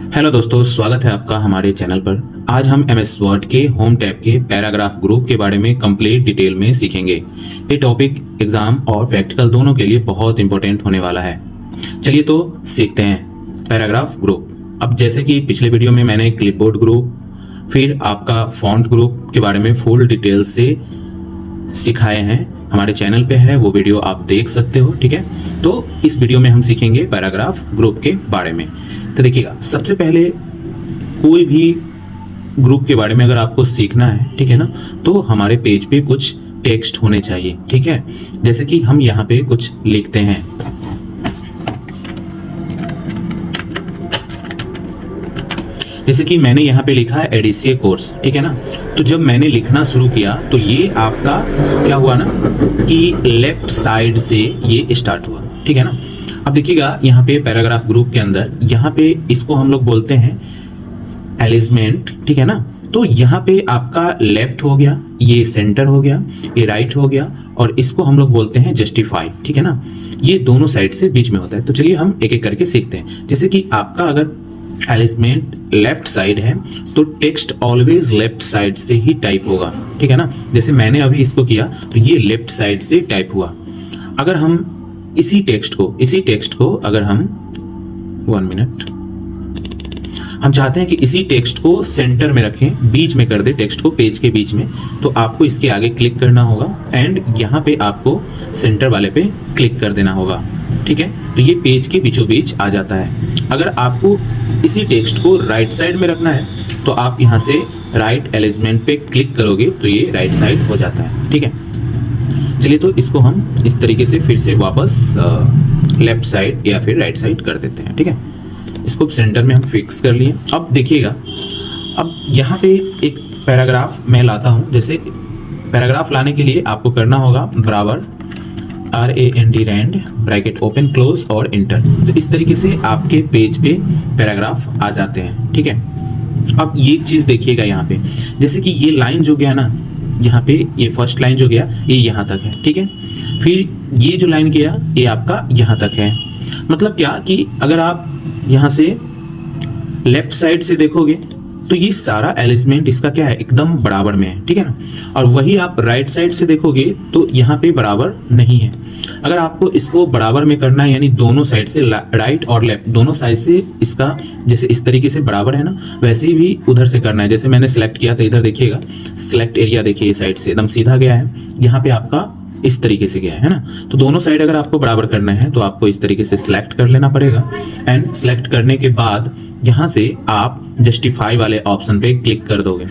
Hello दोस्तों, स्वागत है आपका हमारे चैनल पर। आज हम एमएस वर्ड के होम टैब के पैराग्राफ ग्रुप के बारे में कंप्लीट डिटेल में सीखेंगे। ये टॉपिक एग्जाम और प्रैक्टिकल दोनों के लिए बहुत इंपॉर्टेंट होने वाला है। चलिए तो सीखते हैं पैराग्राफ ग्रुप। अब जैसे कि पिछले वीडियो में मैंने क्लिपबोर्ड ग्रुप, फिर आपका फॉन्ट ग्रुप के बारे में फुल डिटेल से सिखाए हैं, हमारे चैनल पे है, वो वीडियो आप देख सकते हो। ठीक है, तो इस वीडियो में हम सीखेंगे पैराग्राफ ग्रुप के बारे में। तो देखिएगा, सबसे पहले कोई भी ग्रुप के बारे में अगर आपको सीखना है, ठीक है ना, तो हमारे पेज पे कुछ टेक्स्ट होने चाहिए। ठीक है, जैसे कि हम यहाँ पे कुछ लिखते हैं। जैसे कि मैंने यहाँ पे लिखा है एडीसीए कोर्स, ठीक है ना। तो जब मैंने लिखना शुरू किया तो ये आपका क्या हुआ ना कि लेफ्ट साइड से ये स्टार्ट हुआ, ठीक है ना। अब देखिएगा यहाँ पे पैराग्राफ ग्रुप के अंदर, यहाँ पे इसको हम लोग बोलते हैं एलिजमेंट, ठीक है ना। तो यहाँ पे आपका लेफ्ट हो गया, ये सेंटर हो गया, ये राइट हो गया, और इसको हम लोग बोलते हैं जस्टिफाई, ठीक है ना। ये दोनों साइड से बीच में होता है। तो चलिए हम एक एक करके सीखते हैं। जैसे कि आपका अगर एलिजमेंट लेफ्ट साइड है तो टेक्स्ट ऑलवेज लेफ्ट साइड से ही टाइप होगा, ठीक है ना। जैसे मैंने अभी इसको किया तो ये लेफ्ट साइड से टाइप हुआ। अगर हम इसी टेक्स्ट को अगर हम 1 मिनट, हम चाहते हैं कि इसी टेक्स्ट को सेंटर में रखें, बीच में कर दे टेक्स्ट को, पेज के बीच में, तो आपको इसके आगे क्लिक करना होगा एंड यहाँ पे आपको सेंटर वाले पे क्लिक कर देना होगा, ठीक है। तो ये पेज के बीचों बीच आ जाता है। अगर आपको इसी टेक्स्ट को राइट साइड में रखना है तो आप यहाँ से राइट एलिजमेंट पे क्लिक करोगे तो ये राइट साइड हो जाता है, ठीक है। चलिए तो इसको हम इस तरीके से फिर से वापस लेफ्ट साइड या फिर राइट साइड कर देते हैं, ठीक है। इसको सेंटर में हम फिक्स कर लिए। अब देखिएगा, अब यहाँ पे एक पैराग्राफ मैं लाता हूँ। जैसे पैराग्राफ लाने के लिए आपको करना होगा बराबर RAND ब्रैकेट ओपन क्लोज और इंटर। तो इस तरीके से आपके पेज पे पैराग्राफ आ जाते हैं, ठीक है। अब ये चीज देखिएगा यहाँ पे, जैसे कि ये लाइन जो गया ना यहाँ पे, ये फर्स्ट लाइन जो गया ये यहाँ तक है, ठीक है। फिर ये जो लाइन गया ये आपका यहाँ तक है। मतलब क्या कि अगर आप यहाँ से लेफ्ट साइड से देखोगे तो ये सारा एलिजमेंट इसका क्या है, एकदम बराबर में है, ठीक है ना। और वही आप राइट साइड से देखोगे तो यहाँ पे बराबर नहीं है। अगर आपको इसको बराबर में करना है, यानी दोनों साइड से, राइट और लेफ्ट दोनों साइड से इसका जैसे इस तरीके से बराबर है ना, वैसे ही भी उधर से करना है। जैसे मैंने सिलेक्ट किया था, इधर देखिएगा सिलेक्ट एरिया, देखिए साइड से एकदम सीधा गया है, यहाँ पे आपका इस तरीके से गया है ना। तो दोनों साइड अगर आपको बराबर करना है तो आपको इस तरीके से सिलेक्ट कर लेना पड़ेगा एंड सिलेक्ट करने के बाद यहाँ से आप जस्टिफाई वाले ऑप्शन पे क्लिक कर दोगे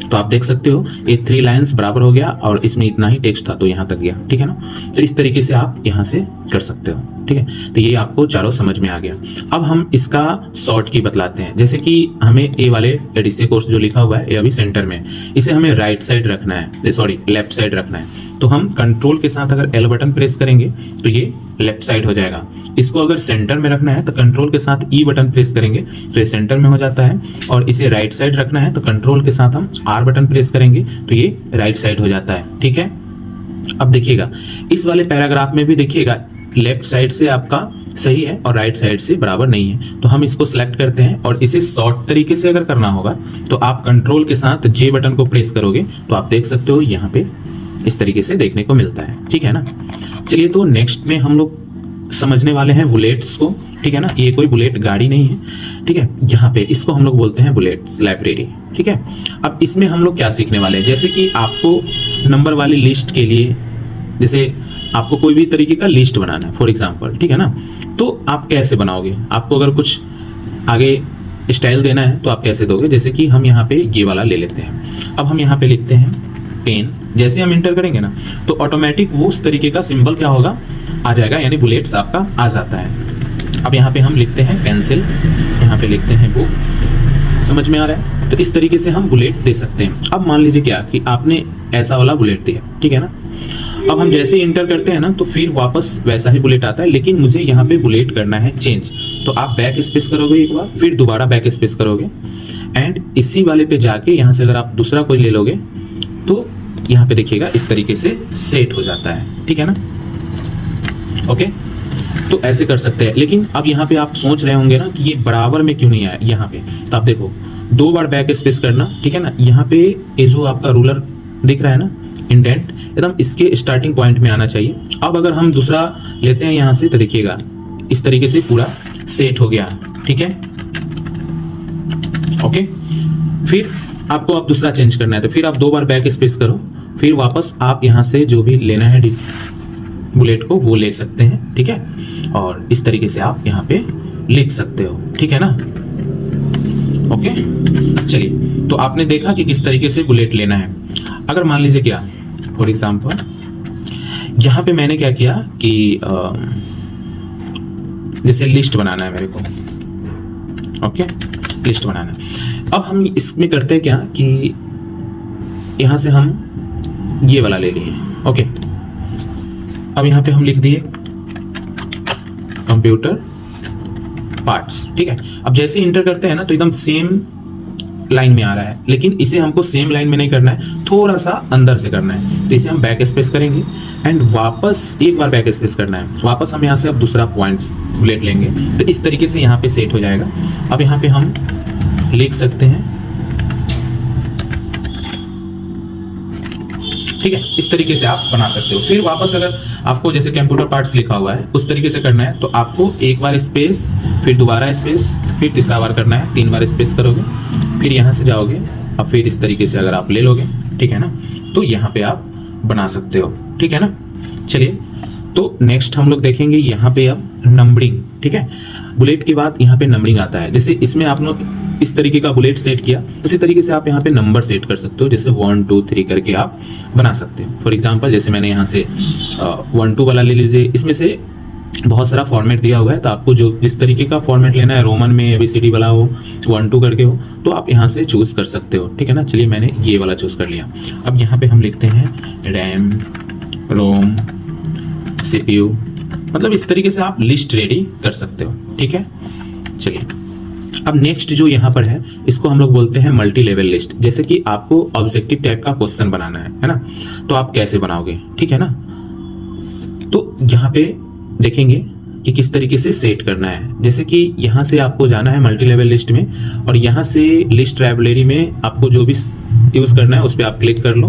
तो आप देख सकते हो ये 3 लाइंस बराबर हो गया और इसमें इतना ही टेक्स्ट था तो यहाँ तक गया, ठीक है ना। तो इस तरीके से आप यहाँ से कर सकते हो, ठीक है। तो ये आपको चारों समझ में आ गया। अब हम इसका शॉर्ट की बतलाते हैं। जैसे कि हमें ए वाले एडीसीए कोर्स जो लिखा हुआ है ये अभी सेंटर में, इसे हमें राइट साइड रखना है, सॉरी लेफ्ट साइड रखना है। तो हम कंट्रोल के साथ अगर एल बटन प्रेस करेंगे तो ये लेफ्ट साइड हो जाएगा। इसको अगर सेंटर में रखना है तो कंट्रोल के साथ ई बटन प्रेस करेंगे तो ये सेंटर में हो जाता है। और इसे राइट साइड रखना है तो कंट्रोल के साथ हम आर बटन प्रेस करेंगे तो ये राइट साइड हो जाता है, ठीक है। अब देखिएगा इस वाले पैराग्राफ में भी देखिएगा लेफ्ट साइड से आपका सही है और राइट साइड से बराबर नहीं है। तो हम इसको सिलेक्ट करते हैं और इसे शॉर्ट तरीके से अगर करना होगा तो आप कंट्रोल के साथ जे बटन को प्रेस करोगे तो आप देख सकते हो यहाँ पे इस तरीके से देखने को मिलता है, ठीक है ना। चलिए तो नेक्स्ट में हम लोग समझने वाले हैं बुलेट्स को, ठीक है ना। ये कोई बुलेट गाड़ी नहीं है, ठीक है। यहाँ पे इसको हम लोग बोलते हैं बुलेट्स लाइब्रेरी, ठीक है। अब इसमें हम लोग क्या सीखने वाले हैं, जैसे कि आपको नंबर वाली लिस्ट के लिए, जैसे आपको कोई भी तरीके का लिस्ट बनाना है फॉर एग्जाम्पल, ठीक है ना, तो आप कैसे बनाओगे। आपको अगर कुछ आगे स्टाइल देना है तो आप कैसे दोगे। जैसे कि हम यहाँ पे ये वाला ले लेते हैं। अब हम यहाँ पे लिखते हैं 10, जैसे हम इंटर करेंगे ना तो ऑटोमेटिक वो उस तरीके का सिंबल क्या होगा, आ जाएगा, यानी बुलेट्स आपका आ जाता है। अब यहाँ पे हम लिखते हैं पेंसिल, यहाँ पे लिखते हैं बुक। समझ में आ रहा है। तो इस तरीके से हम बुलेट दे सकते हैं। अब मान लीजिए क्या कि आपने ऐसा वाला बुलेट दिया, ठीक है ना। अब हम जैसे इंटर करते हैं ना तो फिर वापस वैसा ही बुलेट आता है, लेकिन मुझे यहाँ पे बुलेट करना है चेंज। तो आप बैक स्पेस करोगे एक बार, फिर दोबारा बैक स्पेस करोगे एंड इसी वाले पे जाके यहाँ से अगर आप दूसरा कोई ले लोगे तो यहाँ पे देखिएगा इस तरीके से सेट हो जाता है, ठीक है ना। ओके, तो ऐसे कर सकते हैं। लेकिन अब यहाँ पे आप सोच रहे होंगे ना कि ये बराबर में क्यों नहीं आया यहाँ पे, तो आप देखो 2 बार बैक स्पेस करना, ठीक है ना। यहाँ पे ये जो आपका रूलर दिख रहा है ना, इंडेंट एकदम इसके स्टार्टिंग पॉइंट में आना चाहिए। अब अगर हम दूसरा लेते हैं यहाँ से, तो देखिएगा इस तरीके से पूरा सेट हो गया, ठीक है, ओके। फिर आपको अब दूसरा चेंज करना है, तो फिर आप 2 बार बैक स्पेस करो, फिर वापस आप यहाँ से जो भी लेना है बुलेट को वो ले सकते हैं, ठीक है। और इस तरीके से आप यहाँ पे लिख सकते हो, ठीक है ना, ओके। चलिए, तो आपने देखा कि किस तरीके से बुलेट लेना है। अगर मान लीजिए क्या, फॉर एग्जाम्पल यहाँ पे मैंने क्या किया कि जैसे लिस्ट बनाना है मेरे को, ओके, लिस्ट बनाना है। अब हम इसमें करते हैं क्या कि यहां से हम ये वाला ले लिए, ओके। अब यहां पे हम लिख दिए कंप्यूटर पार्ट्स, ठीक है। अब जैसे इंटर करते हैं ना, तो एकदम सेम लाइन में आ रहा है, लेकिन इसे हमको सेम लाइन में नहीं करना है, थोड़ा सा अंदर से करना है। तो इसे हम बैक स्पेस करेंगे एंड वापस एक बार बैक स्पेस करना है। वापस हम यहाँ से अब दूसरा पॉइंट्स बुलेट लेंगे, तो इस तरीके से यहाँ पे सेट हो जाएगा। अब यहाँ पे हम लिख सकते हैं, ठीक है, इस तरीके से आप बना सकते हो। फिर वापस अगर आपको जैसे कंप्यूटर पार्ट्स लिखा हुआ है उस तरीके से करना है, तो आपको एक बार स्पेस, फिर दोबारा स्पेस, फिर तीसरा बार करना है, 3 बार स्पेस करोगे, फिर यहाँ से जाओगे, अब फिर इस तरीके से अगर आप ले लोगे, ठीक है ना, तो यहाँ पे आप बना सकते हो, ठीक है ना। चलिए, तो नेक्स्ट हम लोग देखेंगे यहाँ पे अब नंबरिंग, ठीक है। बुलेट के बाद यहाँ पे नंबरिंग आता है। जैसे इसमें आप लोग इस तरीके का बुलेट सेट किया, उसी तरीके से आप यहाँ पे नंबर सेट कर सकते हो, जैसे 1 2 3 करके आप बना सकते हो। फॉर एग्जांपल जैसे मैंने यहाँ से 1 2 वाला ले लीजिए, इसमें से बहुत सारा फॉर्मेट दिया हुआ है, तो आपको जो जिस तरीके का फॉर्मेट लेना है, रोमन में ABCD वाला हो, 1 2 करके हो, तो आप यहाँ से चूज कर सकते हो, ठीक है ना। चलिए, मैंने ये वाला चूज कर लिया। अब यहाँ पे हम लिखते हैं रैम, रोम, CPU, मतलब इस तरीके से आप लिस्ट रेडी कर सकते हो, ठीक है। चलिए, अब नेक्स्ट जो यहाँ पर है, इसको हम लोग बोलते हैं मल्टी लेवल लिस्ट। जैसे कि आपको ऑब्जेक्टिव टाइप का क्वेश्चन बनाना है ना, तो आप कैसे बनाओगे, ठीक है ना। तो यहाँ पे देखेंगे कि किस तरीके से सेट करना है। जैसे कि यहाँ से आपको जाना है मल्टी लेवल लिस्ट में, और यहाँ से लिस्ट लाइब्रेरी में आपको जो भी यूज करना है उस पर आप क्लिक कर लो।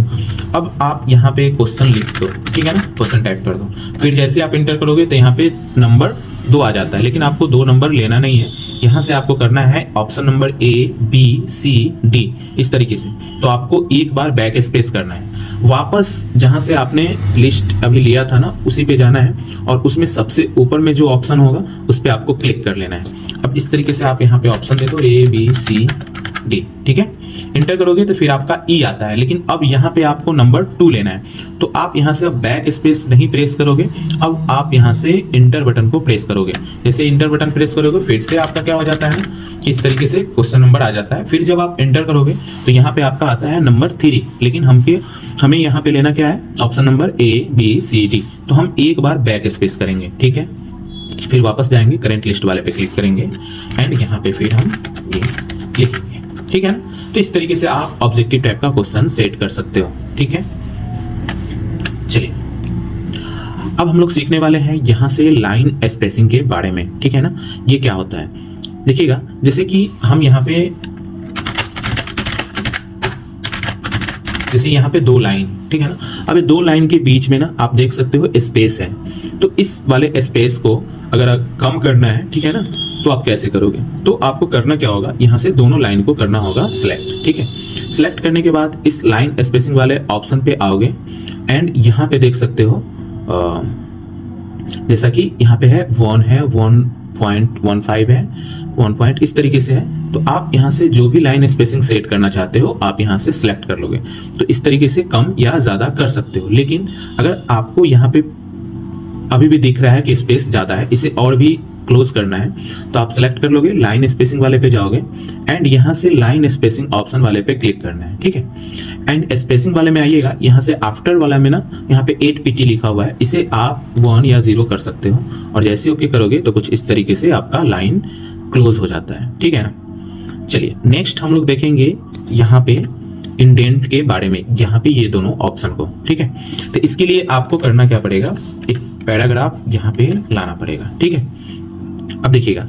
अब आप यहाँ पे क्वेश्चन लिख दो, ठीक है ना, क्वेश्चन टाइप कर दो। फिर जैसे आप इंटर करोगे तो यहाँ पे नंबर 2 आ जाता है, लेकिन आपको 2 नंबर लेना नहीं है। यहाँ से आपको करना है option number A B C D, इस तरीके से। तो आपको एक बार बैक स्पेस करना है, वापस जहां से आपने लिस्ट अभी लिया था ना उसी पे जाना है, और उसमें सबसे ऊपर में जो ऑप्शन होगा उस पे आपको क्लिक कर लेना है। अब इस तरीके से आप यहाँ पे ऑप्शन दे दो A B C D, ठीक है। इंटर करोगे तो फिर आपका E आता है, लेकिन अब यहाँ पे आपको नंबर 2 लेना है, तो आप यहाँ से अब बैक स्पेस नहीं प्रेस करोगे, अब आप यहाँ से इंटर बटन को प्रेस करोगे। जैसे इंटर बटन प्रेस करोगे, फिर से आपका क्या हो जाता है, इस तरीके से क्वेश्चन नंबर आ जाता है। फिर जब आप इंटर करोगे तो यहाँ पे आपका आता है नंबर 3, लेकिन हमें यहाँ पे लेना क्या है, option number A B C D। तो हम एक बार बैक स्पेस करेंगे, ठीक है। फिर वापस जाएंगे, करंट लिस्ट वाले पे क्लिक करेंगे एंड यहाँ पे फिर हम ये लिखेंगे, ठीक है ना। तो इस तरीके से आप ऑब्जेक्टिव टाइप का क्वेश्चन सेट कर सकते हो, ठीक है। चलिए, अब हम लोग सीखने वाले हैं यहाँ से लाइन स्पेसिंग के बारे में, ठीक है ना। ये क्या होता है देखिएगा, जैसे कि हम यहाँ पे जैसे यहाँ पे 2 लाइन, ठीक है ना। अब ये 2 लाइन के बीच में ना आप देख सकते हो स्पेस है, तो इस वाले स्पेस को अगर कम करना है, ठीक है ना, तो आप कैसे करोगे, तो आपको करना क्या होगा, यहाँ से दोनों लाइन को करना होगा सिलेक्ट, ठीक है। सिलेक्ट करने के बाद इस लाइन स्पेसिंग वाले ऑप्शन पे आओगे एंड यहाँ पे देख सकते हो जैसा कि यहाँ पे है 1 है, 1.15 है, 1 पॉइंट इस तरीके से है। तो आप यहाँ से जो भी लाइन स्पेसिंग सेट करना चाहते हो आप यहाँ से सिलेक्ट कर लोगे, तो इस तरीके से कम या ज्यादा कर सकते हो। लेकिन अगर आपको यहाँ पे अभी भी दिख रहा है कि स्पेस ज्यादा है, इसे और भी क्लोज करना है, तो आप सिलेक्ट कर लोगे, लाइन स्पेसिंग वाले पे जाओगे एंड यहाँ से लाइन स्पेसिंग ऑप्शन वाले पे क्लिक करना है, ठीक है। एंड स्पेसिंग वाले में आइएगा, यहाँ से आफ्टर वाला में ना यहाँ पे 8 PT लिखा हुआ है, इसे आप 1 या 0 कर सकते हो, और जैसे ओके करोगे तो कुछ इस तरीके से आपका लाइन क्लोज हो जाता है, ठीक है ना। चलिए, नेक्स्ट हम लोग देखेंगे यहाँ पे इंडेंट के बारे में, यहाँ पे ये दोनों ऑप्शन को, ठीक है। तो इसके लिए आपको करना क्या पड़ेगा, एक पैराग्राफ यहाँ पे लाना पड़ेगा। ठीक है, अब देखिएगा,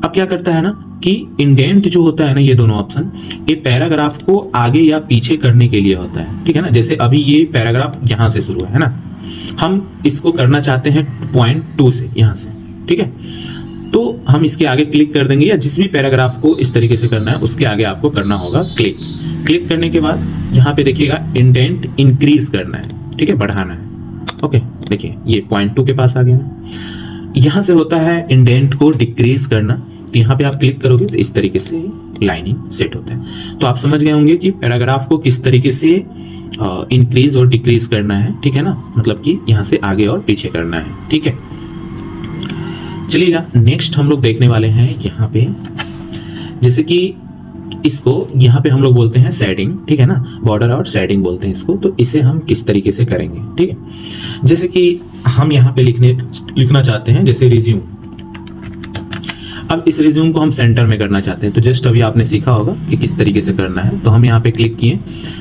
अब क्या करता है ना कि इंडेंट जो होता है ना, ये दोनों ऑप्शन, ये पैराग्राफ को आगे या पीछे करने के लिए होता है। ठीक है ना, जैसे अभी ये पैराग्राफ यहाँ से शुरू है ना, हम इसको करना चाहते हैं पॉइंट 2 से, यहाँ से। ठीक है, तो हम इसके आगे क्लिक कर देंगे, या जिस भी पैराग्राफ को इस तरीके से करना है उसके आगे आपको करना होगा क्लिक। क्लिक करने के बाद यहाँ पे देखिएगा इंडेंट इंक्रीज करना है। ठीक है, बढ़ाना है। ओके, देखिए ये पॉइंट 2 के पास आ गया ना। यहाँ से होता है इंडेंट को डिक्रीज करना, तो यहाँ पे आप क्लिक करोगे तो इस तरीके से लाइनिंग सेट होता है। तो आप समझ गए होंगे कि पैराग्राफ को किस तरीके से इंक्रीज और डिक्रीज करना है। ठीक है ना, मतलब कि यहाँ से आगे और पीछे करना है। ठीक है, चलिएगा नेक्स्ट हम लोग देखने वाले हैं यहाँ पे, जैसे कि इसको यहाँ पे हम लोग बोलते हैं शेडिंग। ठीक है ना, बॉर्डर और शेडिंग बोलते हैं इसको। तो इसे हम किस तरीके से करेंगे? ठीक है, जैसे कि हम यहाँ पे लिखना चाहते हैं जैसे रिज्यूम। अब इस रिज्यूम को हम सेंटर में करना चाहते हैं, तो जस्ट अभी आपने सीखा होगा कि किस तरीके से करना है। तो हम यहाँ पे क्लिक किए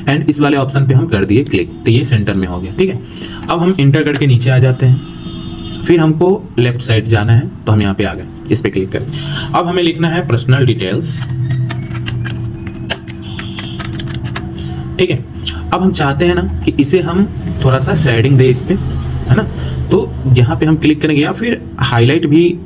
एंड इस वाले ऑप्शन पे हम कर दिए क्लिक, तो ये सेंटर में हो गया। ठीक है, अब हम इंटर करके नीचे आ जाते हैं, फिर हमको लेफ्ट साइड जाना है, तो हम यहाँ पे आ गए, इस पे क्लिक करें। अब हमें लिखना है पर्सनल डिटेल्स। ठीक है, अब हम चाहते हैं ना कि इसे हम थोड़ा सा शेडिंग दे इस पे, है ना। तो यहाँ पे हम क्लिक करेंगे, या फिर हाईलाइट भी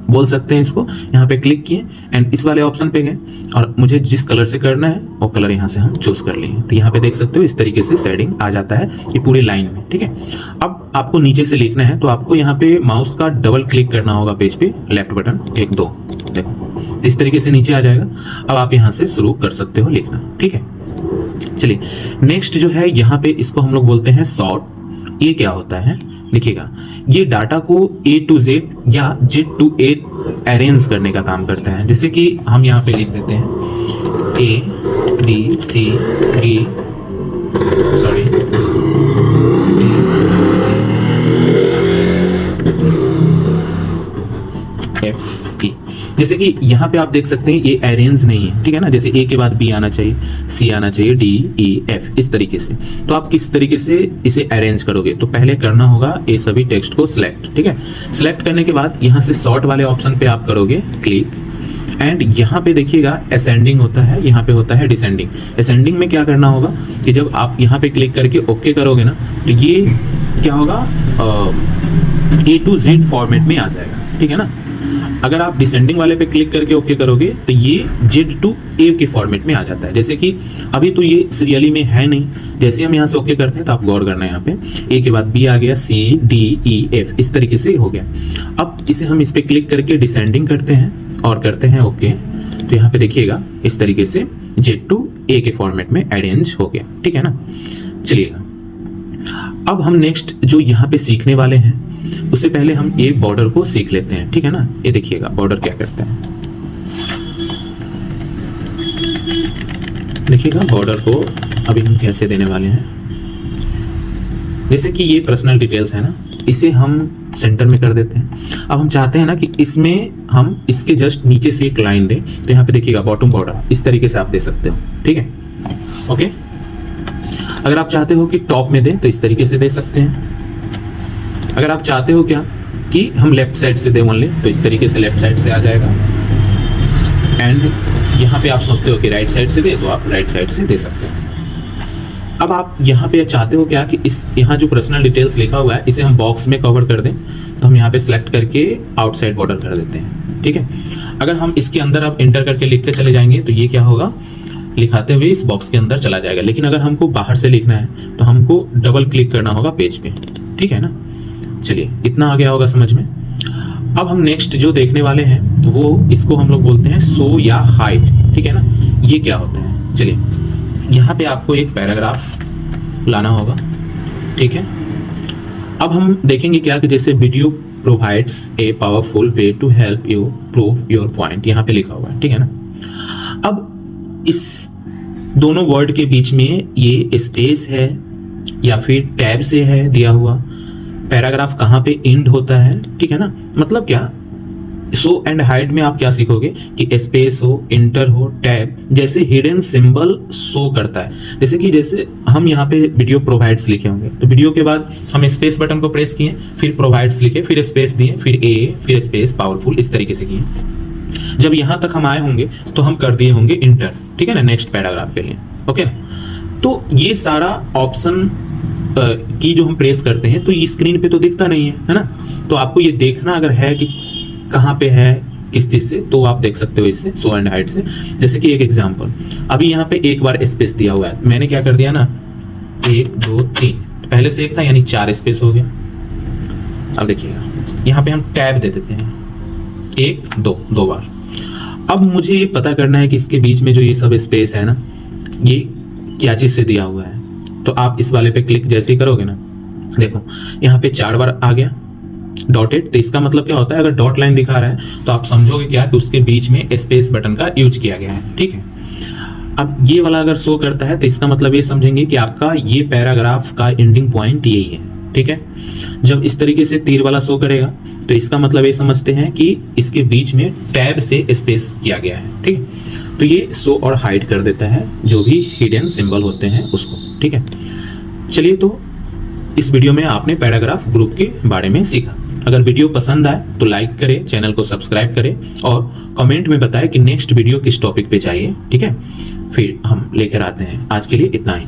बोल सकते हैं इसको। यहाँ पे क्लिक किए एंड इस वाले ऑप्शन पे गए, और मुझे जिस कलर से करना है वो कलर यहाँ से हम चूज कर लिए। तो यहाँ पे देख सकते हो इस तरीके से शेडिंग आ जाता है ये पूरी लाइन में। ठीक है, अब आपको नीचे से लिखना है, तो आपको यहाँ पे माउस का डबल क्लिक करना होगा पेज पे, लेफ्ट बटन 1 2, देखो इस तरीके से नीचे आ जाएगा। अब आप यहाँ से शुरू कर सकते हो लिखना। ठीक है, चलिए नेक्स्ट जो है यहाँ पे, इसको हम लोग बोलते हैं सॉर्ट। ये क्या होता है लिखिएगा, ये डाटा को A to Z या Z to A अरेंज करने का काम करता है। जैसे कि हम यहाँ पे लिख देते हैं A B C D, sorry F E। जैसे कि यहाँ पे आप देख सकते हैं ये अरेंज नहीं है। ठीक है ना, जैसे A के बाद B आना चाहिए, C आना चाहिए, D E F, इस तरीके से। तो आप किस तरीके से इसे अरेंज करोगे? तो पहले करना होगा ये सभी टेक्स्ट को सिलेक्ट। ठीक है, सिलेक्ट करने के बाद यहाँ से सॉर्ट वाले ऑप्शन पे आप करोगे क्लिक, एंड यहाँ पे देखिएगा असेंडिंग होता है, यहाँ पे होता है डिसेंडिंग। असेंडिंग में क्या करना होगा कि जब आप यहाँ पे क्लिक करके ओके करोगे ना, तो ये क्या होगा, A to Z फॉर्मेट में आ जाएगा। ठीक है ना, अगर आप डिसेंडिंग वाले पे क्लिक करके ओके करोगे तो ये Z to A के फॉर्मेट में आ जाता है। जैसे कि अभी तो ये सीरियली में है नहीं, जैसे हम यहाँ से ओके करते हैं तो आप गौर करना है, यहाँ पे A के बाद B आ गया, C D E F, इस तरीके से हो गया। अब इसे हम इस पे क्लिक करके डिसेंडिंग करते हैं और करते हैं ओके, तो यहाँ पे देखिएगा इस तरीके से Z to A के फॉर्मेट में अरेंज हो गया। ठीक है ना, चलिएगा अब हम नेक्स्ट जो यहाँ पे सीखने वाले हैं, उससे पहले हम एक बॉर्डर को सीख लेते हैं। ठीक है ना, ये देखिएगा बॉर्डर क्या करता है। देखिएगा बॉर्डर को अभी हम कैसे देने वाले हैं। जैसे कि ये पर्सनल डिटेल्स है ना, इसे हम सेंटर में कर देते हैं। अब हम चाहते हैं ना कि इसमें हम इसके जस्ट नीचे से एक लाइन दें, तो यहाँ पे देखिएगा बॉटम बॉर्डर, इस तरीके से आप दे सकते हो। ठीक है, ओके। अगर आप चाहते हो कि टॉप में दें तो इस तरीके से दे सकते हैं। अगर आप चाहते हो क्या कि हम लेफ्ट साइड से दे ओनली, तो इस तरीके से लेफ्ट साइड से आ जाएगा। एंड यहाँ पे आप सोचते हो कि राइट साइड से दे, तो आप राइट साइड से दे सकते हो। अब आप यहाँ पे चाहते हो क्या कि इस यहाँ जो पर्सनल डिटेल्स लिखा हुआ है इसे हम बॉक्स में कवर कर दें, तो हम यहाँ पे सिलेक्ट करके आउटसाइड बॉर्डर कर देते हैं। ठीक है, अगर हम इसके अंदर अब इंटर करके लिखते चले जाएंगे तो ये क्या होगा, लिखाते हुए इस बॉक्स के अंदर चला जाएगा। लेकिन अगर हमको बाहर से लिखना है तो हमको डबल क्लिक करना होगा पेज पे। ठीक है ना, चलिए इतना आ गया होगा समझ में। अब हम नेक्स्ट जो देखने वाले हैं वो, इसको हम लोग बोलते हैं शो या हाइड। ठीक है ना, ये क्या होता है, चलिए यहाँ पे आपको एक पैराग्राफ लाना होगा। ठीक है, अब हम देखेंगे क्या कि जैसे video provides a powerful way to help you prove your point, यहाँ पे लिखा हुआ है। ठीक है ना, अब इस दोनों वर्ड के बीच में ये स्पेस है या फिर टैब से है दिया हुआ, पैराग्राफ कहाँ पे एंड होता है। ठीक है ना, मतलब क्या शो एंड हाइड में आप क्या सीखोगे कि स्पेस हो, इंटर हो, टैब जैसे हिडन सिंबल शो करता है। जैसे हम यहाँ पे वीडियो प्रोवाइड्स लिखे होंगे, तो वीडियो के बाद हम स्पेस बटन को प्रेस किए, फिर प्रोवाइड्स लिखे, फिर स्पेस दिए, फिर ए, फिर स्पेस, पावरफुल, इस तरीके से किए। जब यहाँ तक हम आए होंगे तो हम कर दिए होंगे इंटर, ठीक है ना, नेक्स्ट पैराग्राफ के लिए। ओके ना, तो ये सारा ऑप्शन की जो हम प्रेस करते हैं तो ये स्क्रीन पे तो दिखता नहीं है ना, तो आपको ये देखना अगर है कि कहाँ पे है, किस चीज से, तो आप देख सकते हो इससे, शो एंड हाइड से। जैसे कि एक एग्जांपल, अभी यहाँ पे एक बार स्पेस दिया हुआ है, मैंने क्या कर दिया ना, 1 2 3, पहले से एक था यानी 4 स्पेस हो गया। अब देखिएगा यहाँ पे हम टैब दे देते हैं, 1 2 2 बार। अब मुझे ये पता करना है कि इसके बीच में जो ये सब स्पेस है ना, ये क्या चीज से दिया हुआ है। तो आप इस वाले पे क्लिक जैसे ही करोगे ना, देखो यहाँ पे 4 बार आ गया डॉटेड, तो इसका मतलब क्या होता है, अगर डॉट लाइन दिखा रहा है तो आप समझोगे क्या कि उसके बीच में स्पेस बटन का यूज किया गया है, ठीक है। अब ये वाला अगर शो करता है तो इसका मतलब ये समझेंगे कि आपका ये पैराग्राफ का एंडिंग पॉइंट यही है, ठीक है। जब इस तरीके से तीर वाला शो करेगा तो इसका मतलब ये समझते हैं कि इसके बीच में टैब से स्पेस किया गया है, ठीक है। तो ये शो और हाइड कर देता है जो भी हिडन सिंबल होते हैं उसको, ठीक है। चलिए, तो इस वीडियो में आपने पैराग्राफ ग्रुप के बारे में सीखा। अगर वीडियो पसंद आए तो लाइक करें, चैनल को सब्सक्राइब करें और कमेंट में बताएं कि नेक्स्ट वीडियो किस टॉपिक पे चाहिए, ठीक है। फिर हम लेकर आते हैं। आज के लिए इतना ही।